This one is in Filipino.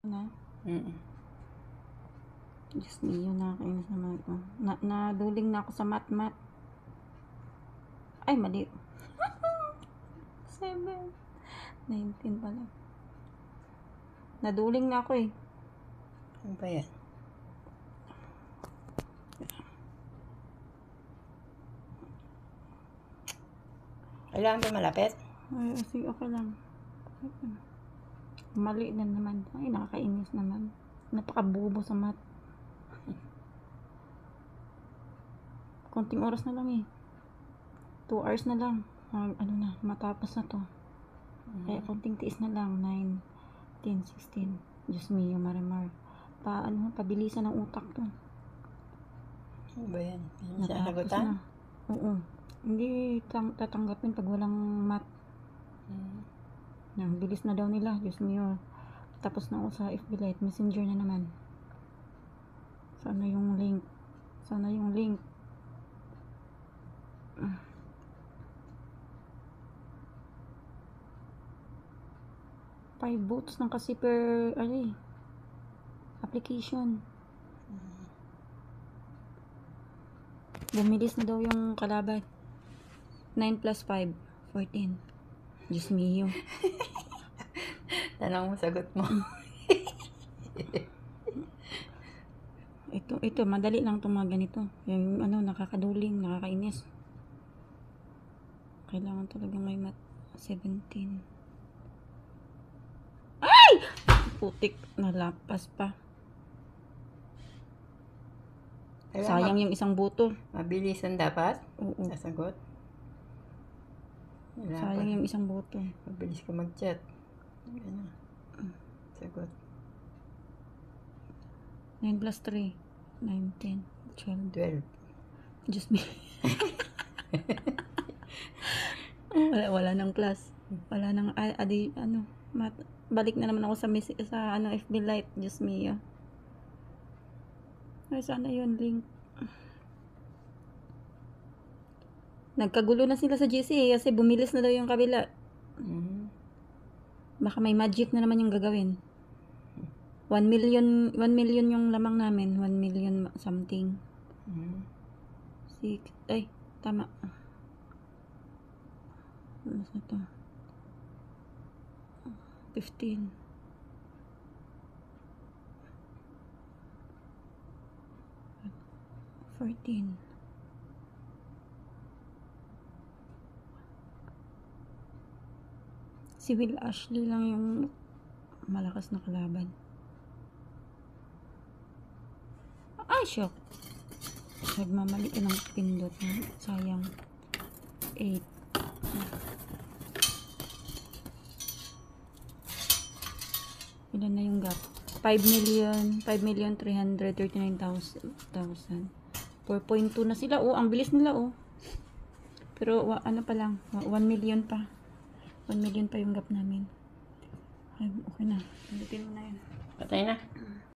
Na? Mm. Diyos niyo, nakakainis naman ito. Naduling na ako sa mat. Ay, mali. 7. 19 pala. Naduling na ako eh. Ano ba yan? Kailangan ba malapit? Ay, sige, okay lang. Mali na naman. Ay, nakakainis naman. Napakabubo sa mat. Konting oras na lang eh. 2 hours na lang. Ano na, matapos na to. Kaya konting tiis na lang. 9, 10, 16. Diyos mio, Marimar. Pabilisan ng utak to. Ano ba yan? Yan siya Natapos nagutan? na. Oo. Hindi tatanggapin pag walang mat. Ang bilis na daw nila. Diyos mio. Tapos na ako sa FB Lite. Messenger na naman. Sana yung link. 5 votes lang kasi per application. Bumilis na daw yung kalaban. 9 plus 5, 14. Diyos mio. Tanong mo, sagot mo. Ito, madali lang itong mga ganito. Yung nakakaduling, nakakainis. Kailangan talaga may mat. 17. Ay! Putik, nalapas pa. Sayang yung isang buto. Mabilisan dapat? Oo. Sasagot? Sayang yung isang buto. Mabilis ka mag-chat. Ano? Sagot. 9 plus 3. 9, 10, 12. 12. Diyos me. wala nang plus. Wala nang balik na naman ako sa FB Lite. Diyos mio. Ay, sana yun link. Nagkagulo na sila sa GC kasi bumilis na daw yung kabila. Baka may magic na naman yung gagawin. 1 million yung lamang namin. 1 million something. 6. Ay, tama. Ano sa ito? 15. 14. Si Will Ashley lang yung malakas na kalaban. Ay, shock. Nagmamali ka ng pindot. Sayang. 8. Ilan na yung gap? 5,339,000. 4.2 na sila. Oh, ang bilis nila oh. Pero ano pa lang, 1 million pa. 1 million pa yung gap namin. Ay, okay na. Ulitin mo na yun. Patay na.